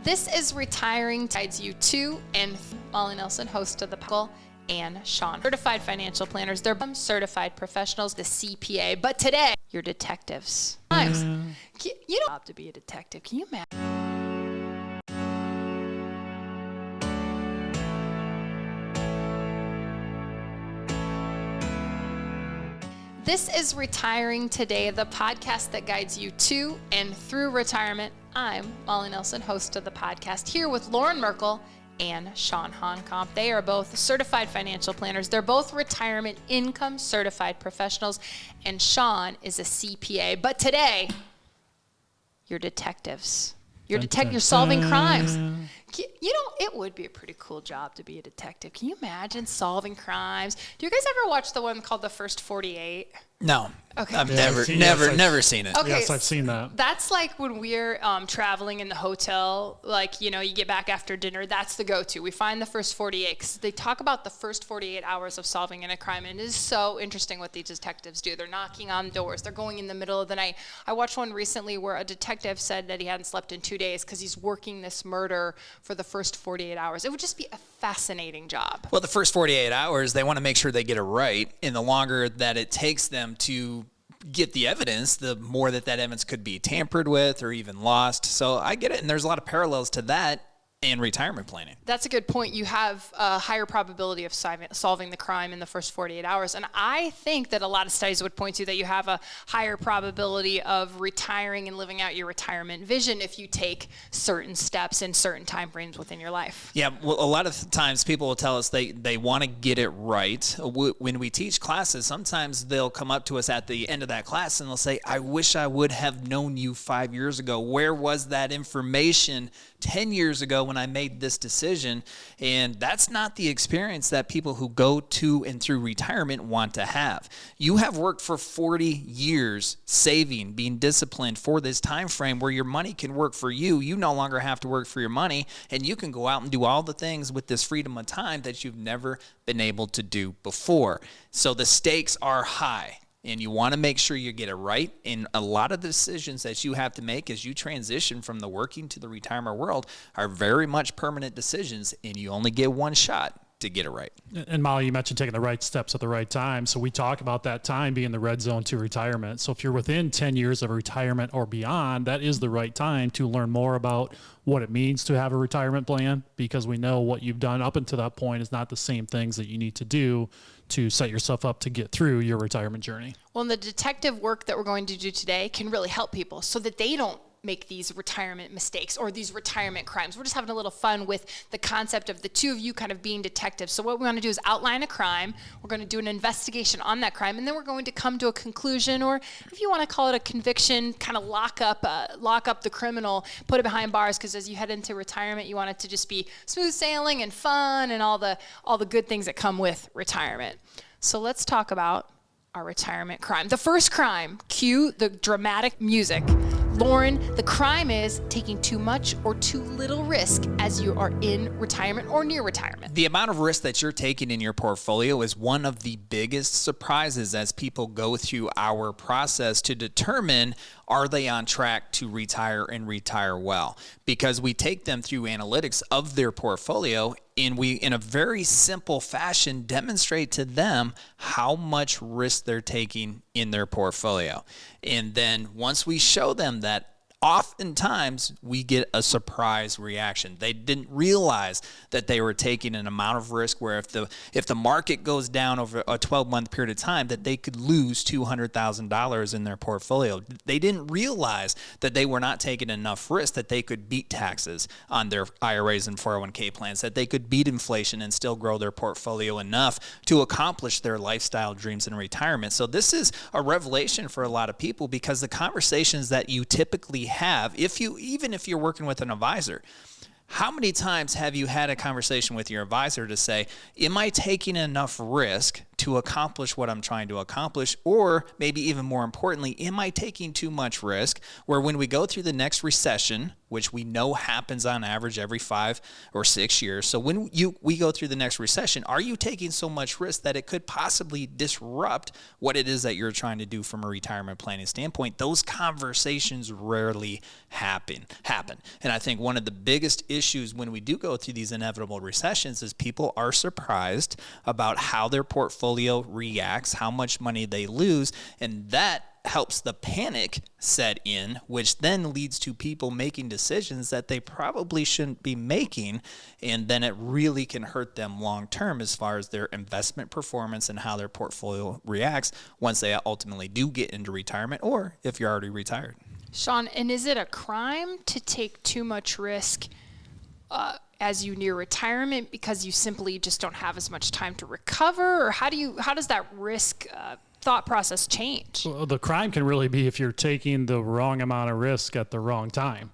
This is Retiring Guides You to and Molly Nelson, host of the podcast, and Chawn. Certified financial planners, they're certified professionals, the CPA, but today, you're detectives. You don't have to be a detective. Can you imagine? This is Retiring Today, the podcast that guides you to and through retirement. I'm Molly Nelson, host of the podcast, here with Loren Merkle and Chawn Honkomp. They are both certified financial planners. They're both retirement income certified professionals, and Chawn is a CPA. But today, you're detectives. You're You're solving crimes. You know, it would be a pretty cool job to be a detective. Can you imagine solving crimes? Do you guys ever watch the one called The First 48? No. Okay. I've never seen it. Okay, yes, I've seen that. That's like when we're traveling in the hotel, like, you know, you get back after dinner, that's the go-to. We find The First 48 because they talk about the first 48 hours of solving a crime, and it is so interesting what these detectives do. They're knocking on doors. They're going in the middle of the night. I watched one recently where a detective said that he hadn't slept in 2 days because he's working this murder for the first 48 hours. It would just be a fascinating job. Well, the first 48 hours, they want to make sure they get it right, and the longer that it takes them to get the evidence, the more that evidence could be tampered with or even lost. So I get it, and there's a lot of parallels to that in retirement planning. That's a good point. You have a higher probability of solving the crime in the first 48 hours. And I think that a lot of studies would point to that you have a higher probability of retiring and living out your retirement vision if you take certain steps in certain time frames within your life. Yeah, well, a lot of times people will tell us they want to get it right. When we teach classes, sometimes they'll come up to us at the end of that class and they'll say, I wish I would have known you 5 years ago. Where was that information 10 years ago when I made this decision? And that's not the experience that people who go to and through retirement want to have. You have worked for 40 years saving, being disciplined for this time frame where your money can work for you. You no longer have to work for your money, and you can go out and do all the things with this freedom of time that you've never been able to do before. So the stakes are high. And you want to make sure you get it right. And a lot of the decisions that you have to make as you transition from the working to the retirement world are very much permanent decisions, and you only get one shot to get it right. And Molly, you mentioned taking the right steps at the right time. So we talk about that time being the red zone to retirement. So if you're within 10 years of retirement or beyond, that is the right time to learn more about what it means to have a retirement plan, because we know what you've done up until that point is not the same things that you need to do to set yourself up to get through your retirement journey. Well, and the detective work that we're going to do today can really help people so that they don't make these retirement mistakes or these retirement crimes. We're just having a little fun with the concept of the two of you kind of being detectives. So what we want to do is outline a crime. We're going to do an investigation on that crime, and then we're going to come to a conclusion, or if you want to call it a conviction, kind of lock up the criminal, put it behind bars, because as you head into retirement, you want it to just be smooth sailing and fun and all the good things that come with retirement. So let's talk about our retirement crime. The first crime, cue the dramatic music. Loren, the crime is taking too much or too little risk as you are in retirement or near retirement. The amount of risk that you're taking in your portfolio is one of the biggest surprises as people go through our process to determine, are they on track to retire and retire well? Because we take them through analytics of their portfolio, and we, in a very simple fashion, demonstrate to them how much risk they're taking in their portfolio. And then once we show them that, oftentimes we get a surprise reaction. They didn't realize that they were taking an amount of risk where if the market goes down over a 12-month period of time, that they could lose $200,000 in their portfolio. They didn't realize that they were not taking enough risk, that they could beat taxes on their IRAs and 401k plans, that they could beat inflation and still grow their portfolio enough to accomplish their lifestyle dreams in retirement. So this is a revelation for a lot of people, because the conversations that you typically have, even if you're working with an advisor, how many times have you had a conversation with your advisor to say, am I taking enough risk to accomplish what I'm trying to accomplish? Or maybe even more importantly, am I taking too much risk where when we go through the next recession, which we know happens on average every 5 or 6 years. So when we go through the next recession, are you taking so much risk that it could possibly disrupt what it is that you're trying to do from a retirement planning standpoint? Those conversations rarely happen. And I think one of the biggest issues when we do go through these inevitable recessions is people are surprised about how their portfolio reacts, how much money they lose, and that helps the panic set in, which then leads to people making decisions that they probably shouldn't be making, and then it really can hurt them long term as far as their investment performance and how their portfolio reacts once they ultimately do get into retirement, or if you're already retired. Chawn, and is it a crime to take too much risk as you near retirement because you simply just don't have as much time to recover, or how does that risk thought process change? Well, the crime can really be if you're taking the wrong amount of risk at the wrong time.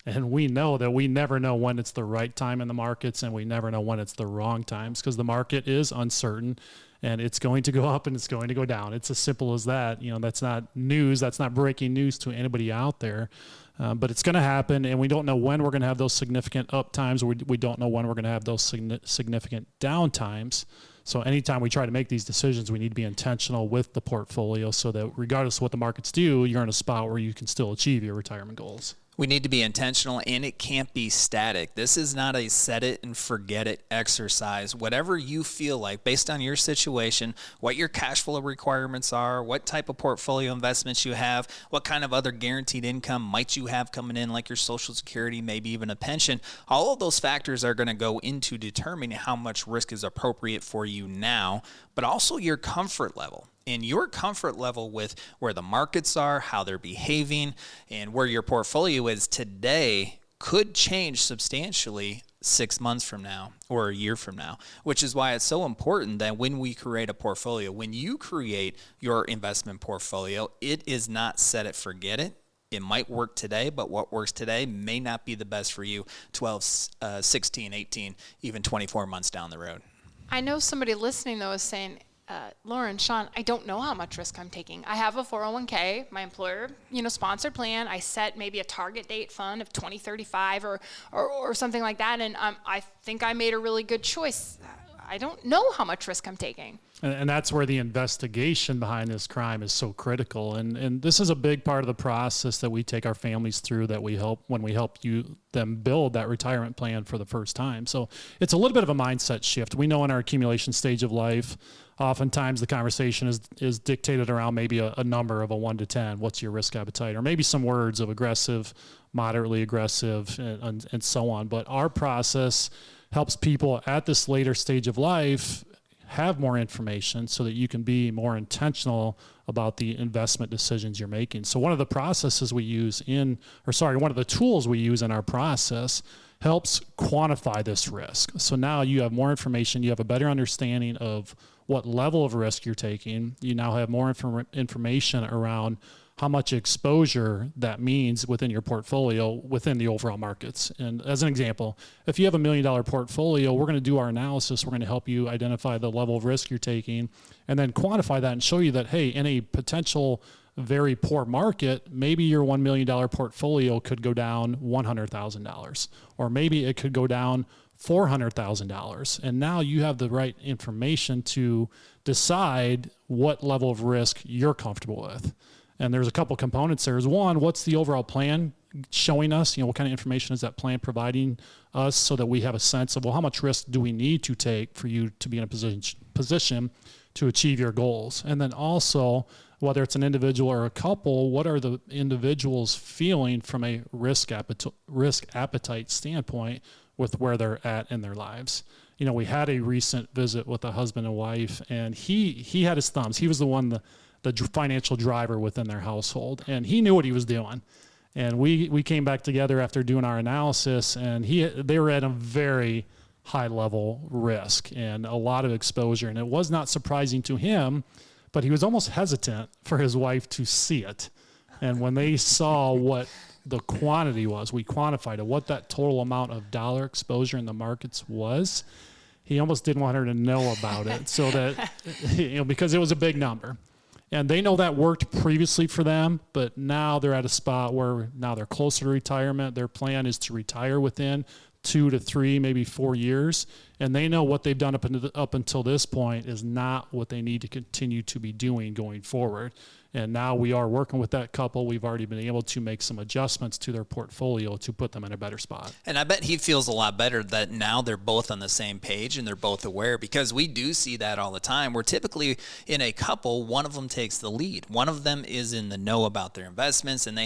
And we know that we never know when it's the right time in the markets, and we never know when it's the wrong times, because the market is uncertain and it's going to go up and it's going to go down. It's as simple as that. That's not news. That's not breaking news to anybody out there. But it's going to happen, and we don't know when we're going to have those significant up times. We don't know when we're going to have those significant down times. So anytime we try to make these decisions, we need to be intentional with the portfolio so that regardless of what the markets do, you're in a spot where you can still achieve your retirement goals. We need to be intentional, and it can't be static. This is not a set it and forget it exercise. Whatever you feel like, based on your situation, what your cash flow requirements are, what type of portfolio investments you have, what kind of other guaranteed income might you have coming in, like your Social Security, maybe even a pension. All of those factors are going to go into determining how much risk is appropriate for you now, but also your comfort level. And your comfort level with where the markets are, how they're behaving, and where your portfolio is today could change substantially 6 months from now or a year from now, which is why it's so important that when we create a portfolio, when you create your investment portfolio, it is not set it, forget it. It might work today, but what works today may not be the best for you 12, 16, 18, even 24 months down the road. I know somebody listening, though, is saying, Loren, Chawn, I don't know how much risk I'm taking. I have a 401k, my employer, sponsored plan. I set maybe a target date fund of 2035 or something like that. And I think I made a really good choice. I don't know how much risk I'm taking. And that's where the investigation behind this crime is so critical. And this is a big part of the process that we take our families through, that we help them build that retirement plan for the first time. So it's a little bit of a mindset shift. We know in our accumulation stage of life, oftentimes the conversation is dictated around maybe a number of a 1 to 10. What's your risk appetite? Or maybe some words of aggressive, moderately aggressive, and so on. But our process helps people at this later stage of life have more information so that you can be more intentional about the investment decisions you're making. So one of the tools we use in our process helps quantify this risk. So now you have more information, you have a better understanding of what level of risk you're taking. You now have more information around how much exposure that means within your portfolio, within the overall markets. And as an example, if you have $1 million portfolio, we're going to do our analysis. We're going to help you identify the level of risk you're taking and then quantify that and show you that, hey, in a potential very poor market, maybe your $1 million portfolio could go down $100,000, or maybe it could go down $400,000. And now you have the right information to decide what level of risk you're comfortable with. And there's a couple components there. There's one, what's the overall plan showing us? What kind of information is that plan providing us so that we have a sense of, well, how much risk do we need to take for you to be in a position to achieve your goals? And then also, whether it's an individual or a couple, what are the individuals feeling from a risk appetite standpoint with where they're at in their lives? We had a recent visit with a husband and wife, and he had his thumbs. He was the one, the financial driver within their household, and he knew what he was doing. And we came back together after doing our analysis, and they were at a very high level risk and a lot of exposure. And it was not surprising to him, but he was almost hesitant for his wife to see it. And when they saw what the quantity was, we quantified it, what that total amount of dollar exposure in the markets was, he almost didn't want her to know about it, so that, because it was a big number. And they know that worked previously for them, but now they're at a spot where now they're closer to retirement. Their plan is to retire within 2 to 3, maybe 4 years. And they know what they've done up until this point is not what they need to continue to be doing going forward. And now we are working with that couple. We've already been able to make some adjustments to their portfolio to put them in a better spot. And I bet he feels a lot better that now they're both on the same page and they're both aware, because we do see that all the time. Where typically in a couple, one of them takes the lead. One of them is in the know about their investments and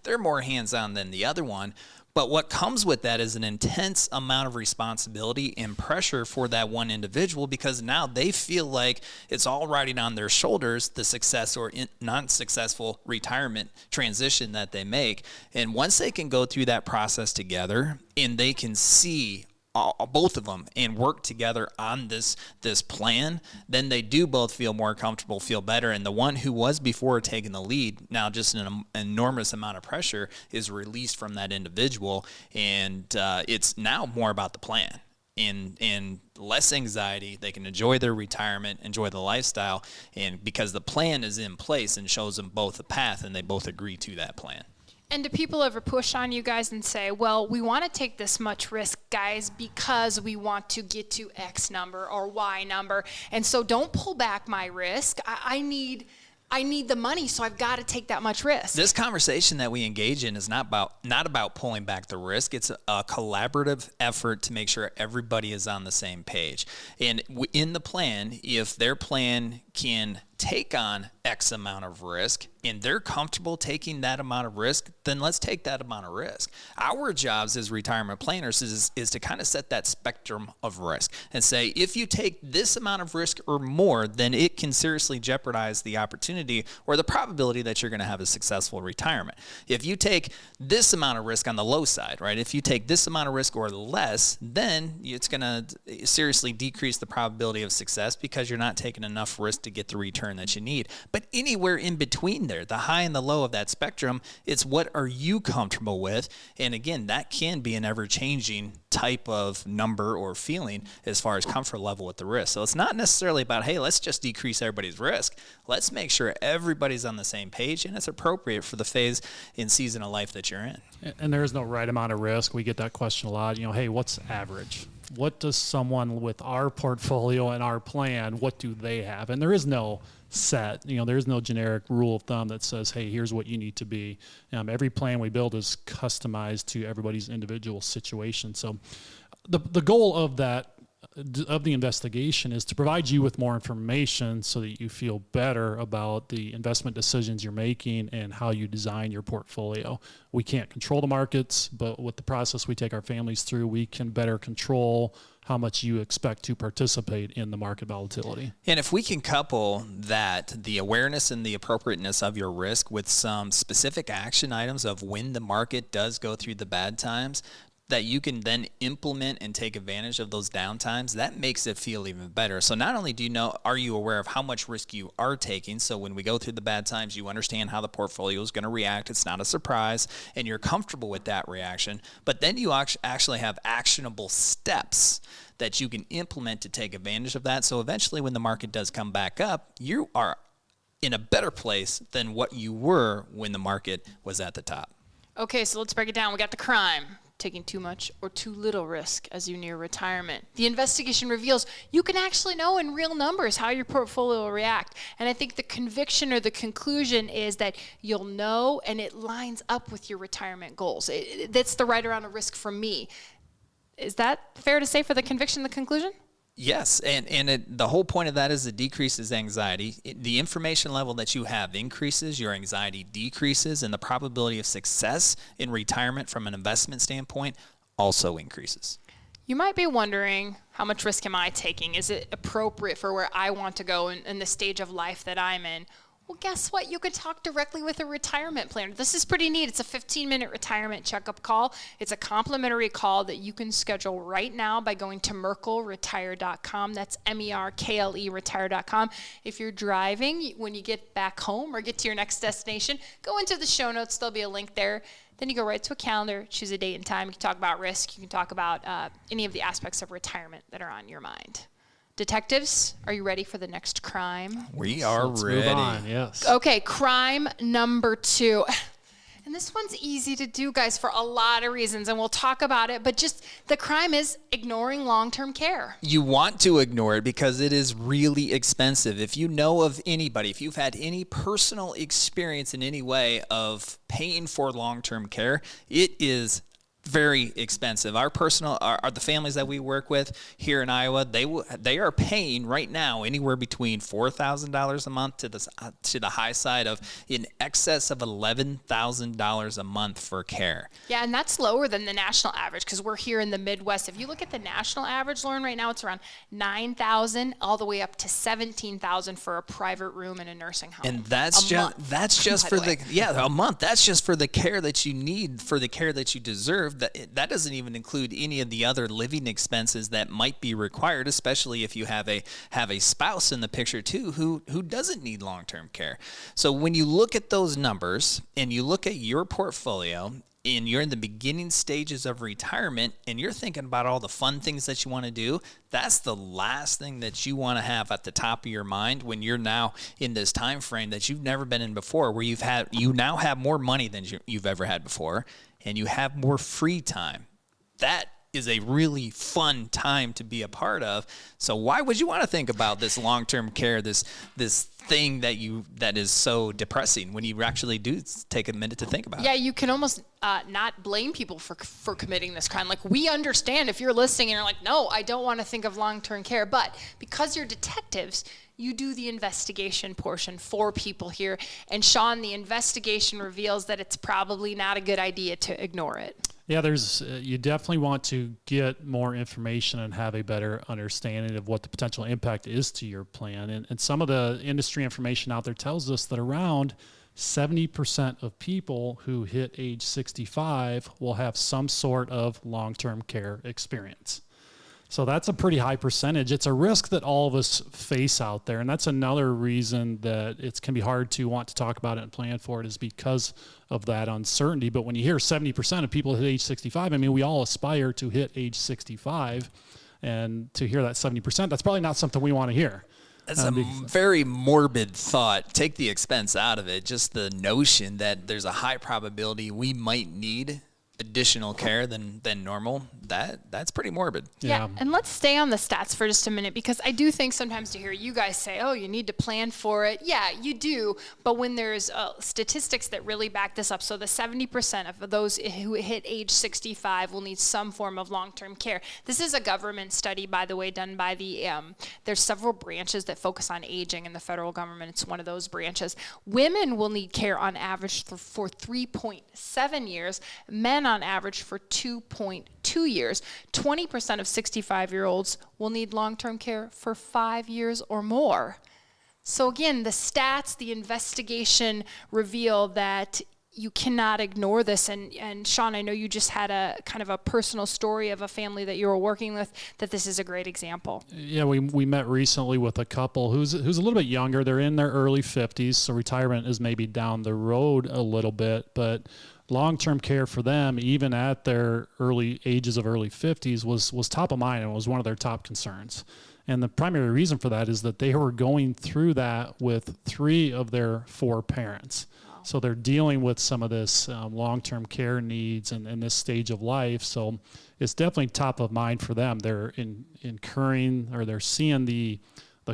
they're more hands-on than the other one. But what comes with that is an intense amount of responsibility and pressure for that one individual, because now they feel like it's all riding on their shoulders, the success or non-successful retirement transition that they make. And once they can go through that process together and they can see both of them and work together on this plan, then they do both feel more comfortable, feel better. And the one who was before taking the lead, now just an enormous amount of pressure is released from that individual. And it's now more about the plan and less anxiety. They can enjoy their retirement, enjoy the lifestyle, and because the plan is in place and shows them both a path and they both agree to that plan. And do people ever push on you guys and say, well, we want to take this much risk, guys, because we want to get to X number or Y number, and so don't pull back my risk. I need the money, so I've got to take that much risk. This conversation that we engage in is not about pulling back the risk. It's a collaborative effort to make sure everybody is on the same page. And in the plan, if their plan can take on X amount of risk and they're comfortable taking that amount of risk, then let's take that amount of risk. Our jobs as retirement planners is to kind of set that spectrum of risk and say, if you take this amount of risk or more, then it can seriously jeopardize the opportunity or the probability that you're going to have a successful retirement. If you take this amount of risk on the low side, right? If you take this amount of risk or less, then it's going to seriously decrease the probability of success because you're not taking enough risk to get the return that you need. But anywhere in between there, the high and the low of that spectrum, it's what are you comfortable with? And again, that can be an ever-changing type of number or feeling as far as comfort level with the risk. So it's not necessarily about, hey, let's just decrease everybody's risk. Let's make sure everybody's on the same page and it's appropriate for the phase and season of life that you're in. And there is no right amount of risk. We get that question a lot. Hey, what's average? What does someone with our portfolio and our plan, what do they have? And there is no set, there's no generic rule of thumb that says, hey, here's what you need to be. Every plan we build is customized to everybody's individual situation. So the goal of the investigation is to provide you with more information so that you feel better about the investment decisions you're making and how you design your portfolio. We can't control the markets, but with the process we take our families through, we can better control how much you expect to participate in the market volatility. And if we can couple that, the awareness and the appropriateness of your risk with some specific action items of when the market does go through the bad times, that you can then implement and take advantage of those downtimes, that makes it feel even better. So not only are you aware of how much risk you are taking, so when we go through the bad times, you understand how the portfolio is going to react, it's not a surprise, and you're comfortable with that reaction, but then you actually have actionable steps that you can implement to take advantage of that. So eventually when the market does come back up, you are in a better place than what you were when the market was at the top. Okay, so let's break it down. We got the crime. Taking too much or too little risk as you near retirement. The investigation reveals you can actually know in real numbers how your portfolio will react. And I think the conviction or the conclusion is that you'll know and it lines up with your retirement goals. That's the right amount of risk for me. Is that fair to say for the conviction, the conclusion? Yes, and the whole point of that is it decreases anxiety. The information level that you have increases, your anxiety decreases, and the probability of success in retirement from an investment standpoint also increases. You might be wondering, how much risk am I taking? Is it appropriate for where I want to go in the stage of life that I'm in? Well, guess what? You could talk directly with a retirement planner. This is pretty neat. It's a 15-minute retirement checkup call. It's a complimentary call that you can schedule right now by going to merkleretire.com. That's MERKLE retire.com. If you're driving, when you get back home or get to your next destination, go into the show notes. There'll be a link there. Then you go right to a calendar, choose a date and time. You can talk about risk. You can talk about any of the aspects of retirement that are on your mind. Detectives, are you ready for the next crime? We are Let's ready. move on. Yes. Okay, crime number 2. And this one's easy to do, guys, for a lot of reasons, and we'll talk about it, but just the crime is ignoring long-term care. You want to ignore it because it is really expensive. If you know of anybody, if you've had any personal experience in any way of paying for long-term care, it is very expensive. The families that we work with here in Iowa, they are paying right now anywhere between $4,000 a month to the high side of in excess of $11,000 a month for care. Yeah, and that's lower than the national average because we're here in the Midwest. If you look at the national average, Loren, right now it's around $9,000 all the way up to $17,000 for a private room in a nursing home. And that's just for a month. That's just for the care that you need, for the care that you deserve. That doesn't even include any of the other living expenses that might be required, especially if you have a spouse in the picture too who doesn't need long-term care. So when you look at those numbers and you look at your portfolio and you're in the beginning stages of retirement and you're thinking about all the fun things that you want to do, that's the last thing that you want to have at the top of your mind when you're now in this time frame that you've never been in before, where you now have more money than you've ever had before, and you have more free time. That is a really fun time to be a part of. So why would you want to think about this long-term care, this thing that is so depressing when you actually do take a minute to think about it? Yeah, you can almost not blame people for committing this crime. Like, we understand if you're listening and you're like, no, I don't want to think of long-term care. But because you're detectives, you do the investigation portion for people here. And Chawn, the investigation reveals that it's probably not a good idea to ignore it. Yeah, you definitely want to get more information and have a better understanding of what the potential impact is to your plan. And some of the industry information out there tells us that around 70% of people who hit age 65 will have some sort of long-term care experience. So that's a pretty high percentage. It's a risk that all of us face out there. And that's another reason that it can be hard to want to talk about it and plan for it, is because of that uncertainty. But when you hear 70% of people hit age 65, I mean, we all aspire to hit age 65. And to hear that 70%, that's probably not something we want to hear. That's a very morbid thought. Take the expense out of it. Just the notion that there's a high probability we might need additional care than normal, that's pretty morbid. Yeah, and let's stay on the stats for just a minute, because I do think sometimes to hear you guys say, oh, you need to plan for it. Yeah, you do, but when there's statistics that really back this up, so the 70% of those who hit age 65 will need some form of long-term care. This is a government study, by the way, done by there's several branches that focus on aging in the federal government. It's one of those branches. Women will need care on average for 3.7 years. Men on average for 2.2 years. 20% of 65-year-olds will need long-term care for 5 years or more. So again, the stats, the investigation reveal that you cannot ignore this. And Chawn, I know you just had a kind of a personal story of a family that you were working with, that this is a great example. Yeah, we met recently with a couple who's a little bit younger. They're in their early 50s, so retirement is maybe down the road a little bit, but long-term care for them, even at their early 50s, was top of mind and was one of their top concerns. And the primary reason for that is that they were going through that with 3 of their 4 parents. Wow. So they're dealing with some of this long-term care needs and this stage of life. So it's definitely top of mind for them. They're incurring, or they're seeing the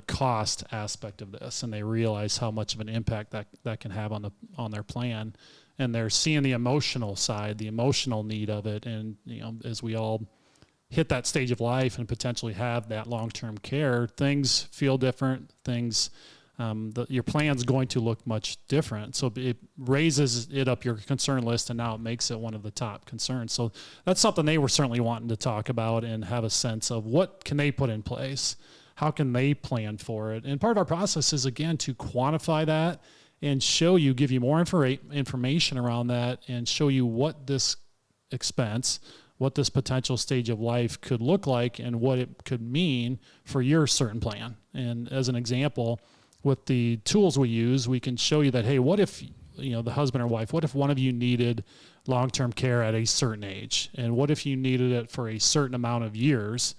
cost aspect of this, and they realize how much of an impact that can have on their plan. And they're seeing the emotional side, the emotional need of it. And, as we all hit that stage of life and potentially have that long-term care, things feel different. Your plan's going to look much different. So it raises it up your concern list, and now it makes it one of the top concerns. So that's something they were certainly wanting to talk about and have a sense of what can they put in place? How can they plan for it? And part of our process is, again, to quantify that and give you more information around that, and show you what this expense, what this potential stage of life could look like, and what it could mean for your certain plan. And as an example, with the tools we use, we can show you that, hey, what if the husband or wife, what if one of you needed long-term care at a certain age? And what if you needed it for a certain amount of years?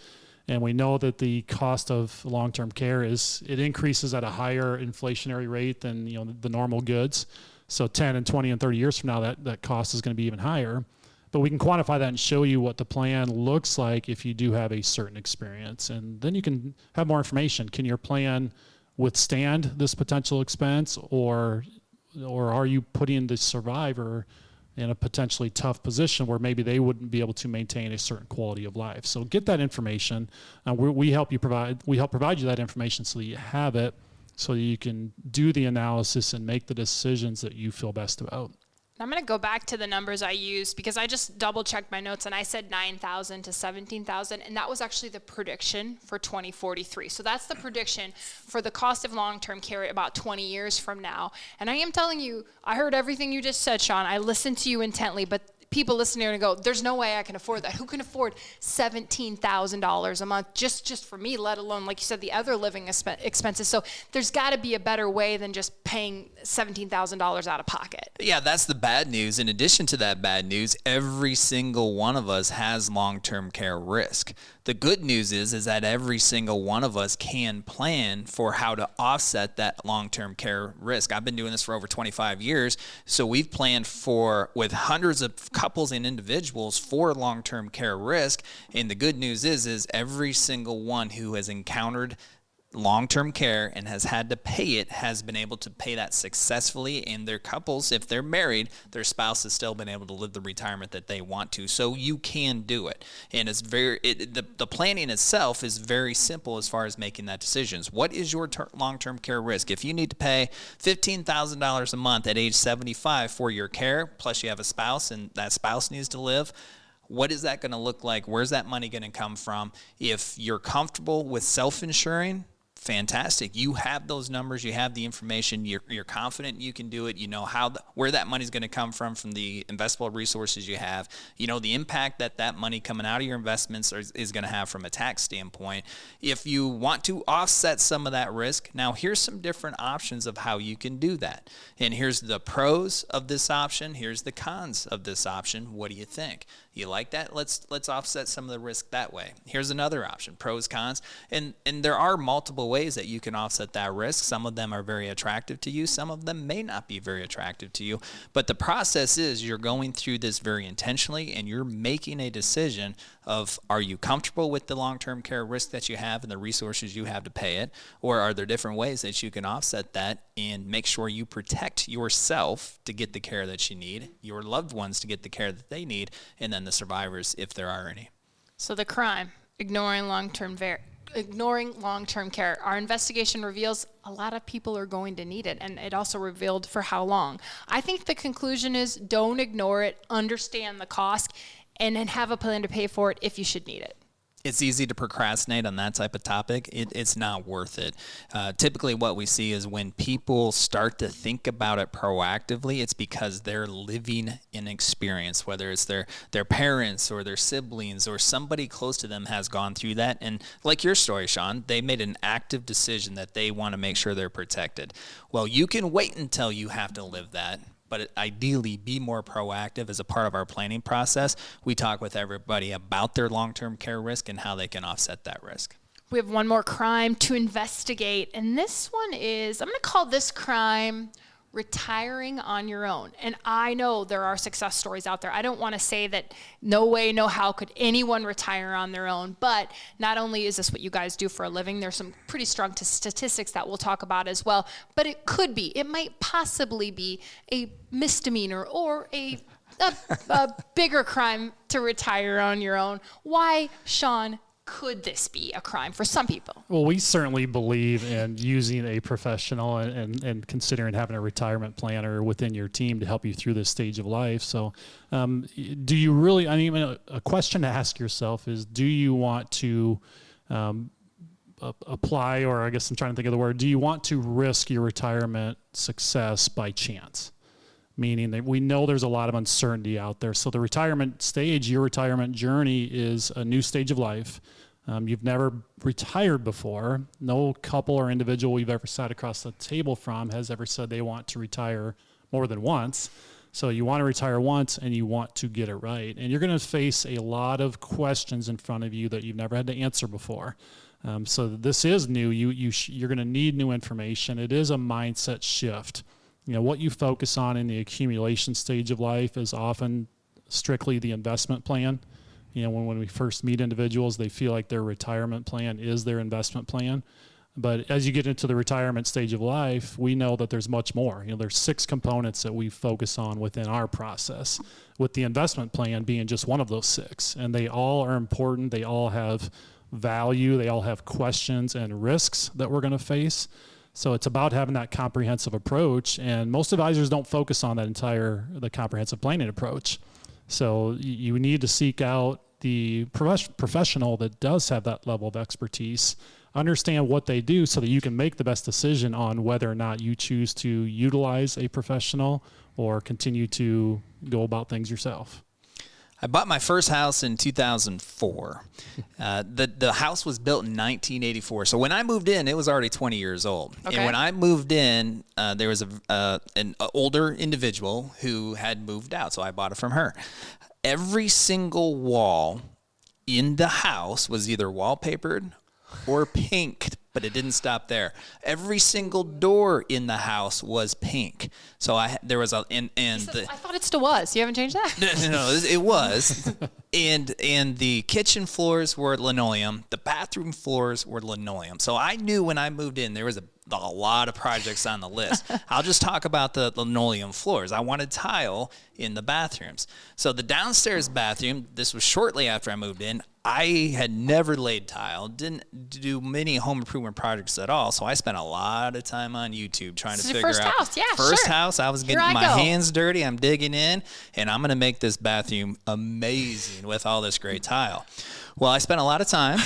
And we know that the cost of long-term care it increases at a higher inflationary rate than, the normal goods. So 10 and 20 and 30 years from now, that cost is going to be even higher. But we can quantify that and show you what the plan looks like if you do have a certain experience. And then you can have more information. Can your plan withstand this potential expense, or are you putting the survivor in a potentially tough position where maybe they wouldn't be able to maintain a certain quality of life? So get that information. We help provide you that information so that you have it, so that you can do the analysis and make the decisions that you feel best about. I'm going to go back to the numbers I used because I just double checked my notes and I said 9,000 to 17,000, and that was actually the prediction for 2043. So that's the prediction for the cost of long-term care about 20 years from now. And I am telling you, I heard everything you just said, Chawn. I listened to you intently, but people listening are going to go, there's no way I can afford that. Who can afford $17,000 a month just for me, let alone, like you said, the other living expenses? So there's got to be a better way than just paying $17,000 out of pocket. Yeah, that's the bad news. In addition to that bad news, every single one of us has long-term care risk. The good news is that every single one of us can plan for how to offset that long-term care risk. I've been doing this for over 25 years, so we've planned with hundreds of couples and individuals for long-term care risk. And the good news is every single one who has encountered long-term care and has had to pay it has been able to pay that successfully, and their couples, if they're married, their spouse has still been able to live the retirement that they want to. So you can do it, and it's the planning itself is very simple as far as making that decisions. What is your long-term care risk? If you need to pay $15,000 a month at age 75 for your care, plus you have a spouse and that spouse needs to live, what is that going to look like? Where's that money going to come from? If you're comfortable with self-insuring, fantastic. You have those numbers. You have the information. You're confident you can do it. You know where that money is going to come from the investable resources you have. You know the impact that money coming out of your investments is going to have from a tax standpoint. If you want to offset some of that risk, now here's some different options of how you can do that. And here's the pros of this option. Here's the cons of this option. What do you think? You like that? Let's offset some of the risk that way. Here's another option, pros, cons. And there are multiple ways that you can offset that risk. Some of them are very attractive to you. Some of them may not be very attractive to you. But the process is you're going through this very intentionally, and you're making a decision of, are you comfortable with the long-term care risk that you have and the resources you have to pay it? Or are there different ways that you can offset that and make sure you protect yourself to get the care that you need, your loved ones to get the care that they need, and then the survivors, if there are any. So the crime, ignoring long-term care. Our investigation reveals a lot of people are going to need it, and it also revealed for how long. I think the conclusion is don't ignore it, understand the cost, and then have a plan to pay for it if you should need it. It's easy to procrastinate on that type of topic. It's not worth it. Typically what we see is when people start to think about it proactively, it's because they're living an experience, whether it's their parents or their siblings or somebody close to them has gone through that. And like your story, Chawn, they made an active decision that they want to make sure they're protected. Well, you can wait until you have to live that, but ideally be more proactive as a part of our planning process. We talk with everybody about their long-term care risk and how they can offset that risk. We have one more crime to investigate, and this one is, I'm going to call this crime retiring on your own. And I know there are success stories out there. I don't want to say that no way, no how could anyone retire on their own, but not only is this what you guys do for a living, there's some pretty strong statistics that we'll talk about as well, but it might possibly be a misdemeanor or a bigger crime to retire on your own. Why, Chawn, could this be a crime for some people? Well, we certainly believe in using a professional and considering having a retirement planner within your team to help you through this stage of life. So do you really, a question to ask yourself is, do you want to apply, or I guess I'm trying to think of the word, do you want to risk your retirement success by chance? Meaning that we know there's a lot of uncertainty out there. So the retirement stage, your retirement journey is a new stage of life. You've never retired before. No couple or individual we've ever sat across the table from has ever said they want to retire more than once. So you want to retire once and you want to get it right. And you're going to face a lot of questions in front of you that you've never had to answer before. So this is new. You're going to need new information. It is a mindset shift. What you focus on in the accumulation stage of life is often strictly the investment plan. When we first meet individuals, they feel like their retirement plan is their investment plan. But as you get into the retirement stage of life, we know that there's much more. There's 6 components that we focus on within our process, with the investment plan being just one of those 6. And they all are important. They all have value. They all have questions and risks that we're going to face. So it's about having that comprehensive approach. And most advisors don't focus on the comprehensive planning approach. So you need to seek out the professional that does have that level of expertise, understand what they do so that you can make the best decision on whether or not you choose to utilize a professional or continue to go about things yourself. I bought my first house in 2004. The house was built in 1984. So when I moved in, it was already 20 years old. Okay. And when I moved in, there was an older individual who had moved out. So I bought it from her. Every single wall in the house was either wallpapered or pink, but it didn't stop there. Every single door in the house was pink. So I thought it still was. You haven't changed that? No, it was. And the kitchen floors were linoleum. The bathroom floors were linoleum. So I knew when I moved in, there was a lot of projects on the list. I'll just talk about the linoleum floors. I wanted tile in the bathrooms. So the downstairs bathroom, this was shortly after I moved in, I had never laid tile, didn't do many home improvement projects at all. So I spent a lot of time on YouTube trying to figure out. House, yeah, first sure. house, I was getting my hands dirty. I'm digging in, and I'm going to make this bathroom amazing with all this great tile. Well, I spent a lot of time.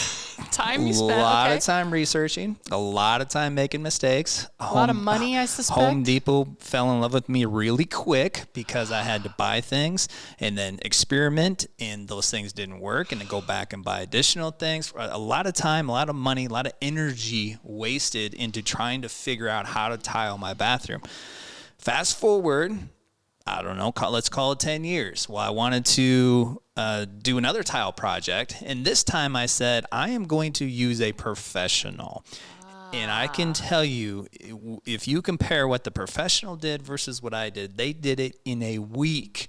A lot of time researching, a lot of time making mistakes. A lot of money, I suspect. Home Depot fell in love with me really quick because I had to buy things and then experiment, and those things didn't work, and then go back and buy additional things. A lot of time, a lot of money, a lot of energy wasted into trying to figure out how to tile my bathroom. Fast forward, I don't know, let's call it 10 years. Well, I wanted to do another tile project, and this time I said, I am going to use a professional. And I can tell you, if you compare what the professional did versus what I did, they did it in a week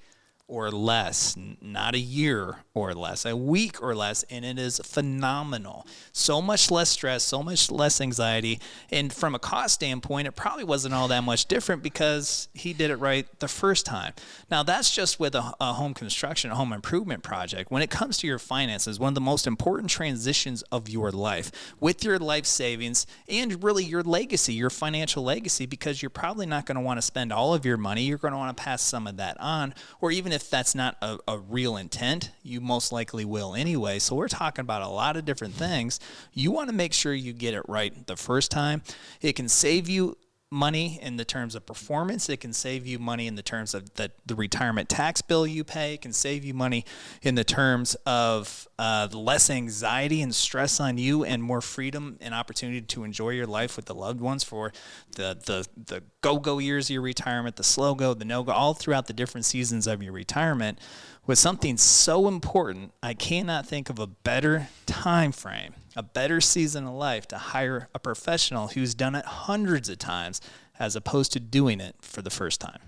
or less, not a year or less, a week or less, and it is phenomenal. So much less stress, so much less anxiety, and from a cost standpoint, it probably wasn't all that much different because he did it right the first time. Now, that's just with a home construction, a home improvement project. When it comes to your finances, one of the most important transitions of your life, with your life savings and really your legacy, your financial legacy, because you're probably not going to want to spend all of your money. You're going to want to pass some of that on, or even if that's not a real intent, you most likely will anyway. So we're talking about a lot of different things. You want to make sure you get it right the first time. It can save you money in the terms of performance. It can save you money in the terms of the retirement tax bill you pay. It can save you money in the terms of less anxiety and stress on you, and more freedom and opportunity to enjoy your life with the loved ones for the go-go years of your retirement, the slow-go, the no-go, all throughout the different seasons of your retirement. With something so important, I cannot think of a better time frame, a better season of life to hire a professional who's done it hundreds of times as opposed to doing it for the first time.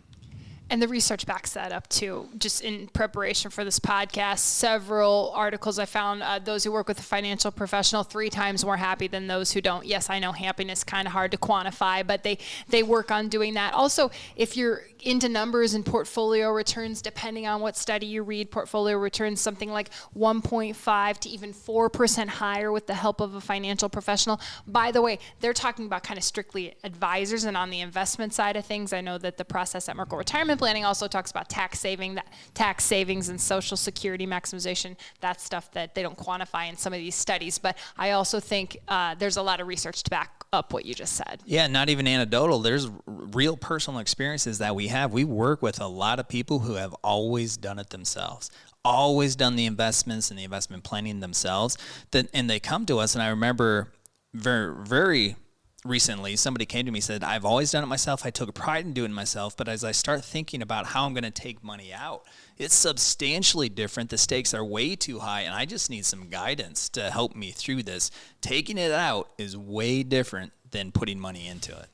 And the research backs that up too. Just in preparation for this podcast, several articles I found, those who work with a financial professional 3 times more happy than those who don't. Yes, I know happiness is kind of hard to quantify, but they work on doing that. Also, if you're into numbers and portfolio returns, depending on what study you read, portfolio returns something like 1.5 to even 4% higher with the help of a financial professional. By the way, they're talking about kind of strictly advisors, and on the investment side of things, I know that the process at Merkle Retirement Planning also talks about tax savings and Social Security maximization. That's stuff that they don't quantify in some of these studies. But I also think there's a lot of research to back up what you just said. Yeah, not even anecdotal. There's real personal experiences that we have. We work with a lot of people who have always done it themselves, always done the investments and the investment planning themselves. And they come to us, and I remember very, very recently, somebody came to me and said, I've always done it myself. I took pride in doing it myself. But as I start thinking about how I'm going to take money out, it's substantially different. The stakes are way too high, and I just need some guidance to help me through this. Taking it out is way different than putting money into it.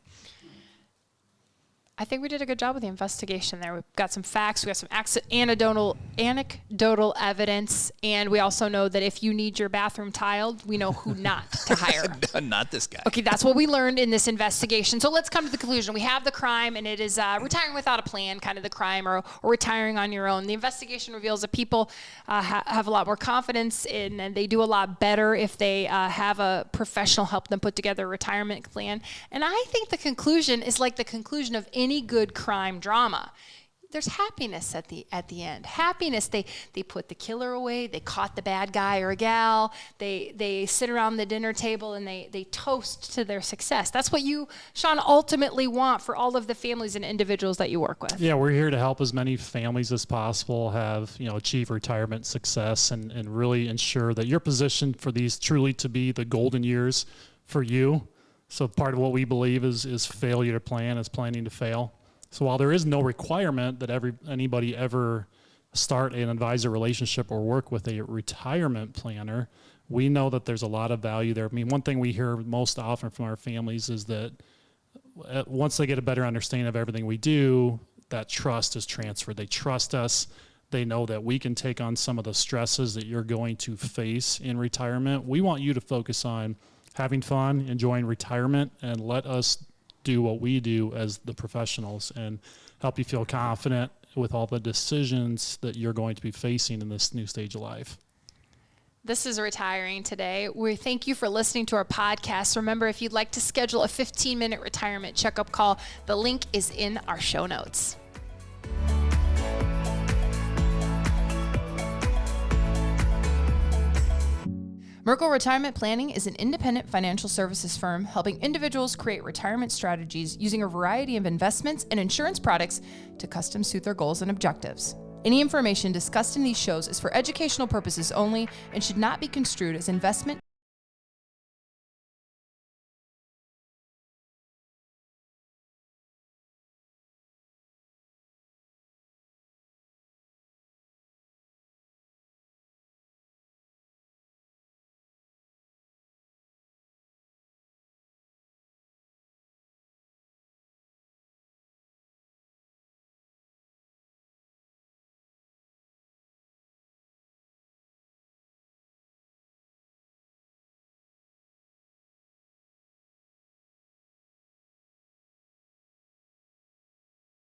I think we did a good job with the investigation there. We've got some facts, we got some anecdotal evidence, and we also know that if you need your bathroom tiled, we know who not to hire. Not this guy. Okay, that's what we learned in this investigation. So let's come to the conclusion. We have the crime, and it is retiring without a plan, kind of the crime, or retiring on your own. The investigation reveals that people have a lot more confidence in, and they do a lot better if they have a professional help them put together a retirement plan. And I think the conclusion is like the conclusion of any good crime drama. There's happiness at the end. Happiness. They put the killer away. They caught the bad guy or gal. They sit around the dinner table and they toast to their success. That's what you, Chawn, ultimately want for all of the families and individuals that you work with. Yeah, we're here to help as many families as possible have, achieve retirement success and really ensure that you're positioned for these truly to be the golden years for you. So part of what we believe is failure to plan is planning to fail. So while there is no requirement that anybody ever start an advisor relationship or work with a retirement planner, we know that there's a lot of value there. I mean, one thing we hear most often from our families is that once they get a better understanding of everything we do, that trust is transferred. They trust us. They know that we can take on some of the stresses that you're going to face in retirement. We want you to focus on having fun, enjoying retirement, and let us do what we do as the professionals and help you feel confident with all the decisions that you're going to be facing in this new stage of life. This is Retiring Today. We thank you for listening to our podcast. Remember, if you'd like to schedule a 15-minute retirement checkup call, the link is in our show notes. Merkle Retirement Planning is an independent financial services firm helping individuals create retirement strategies using a variety of investments and insurance products to custom suit their goals and objectives. Any information discussed in these shows is for educational purposes only and should not be construed as investment,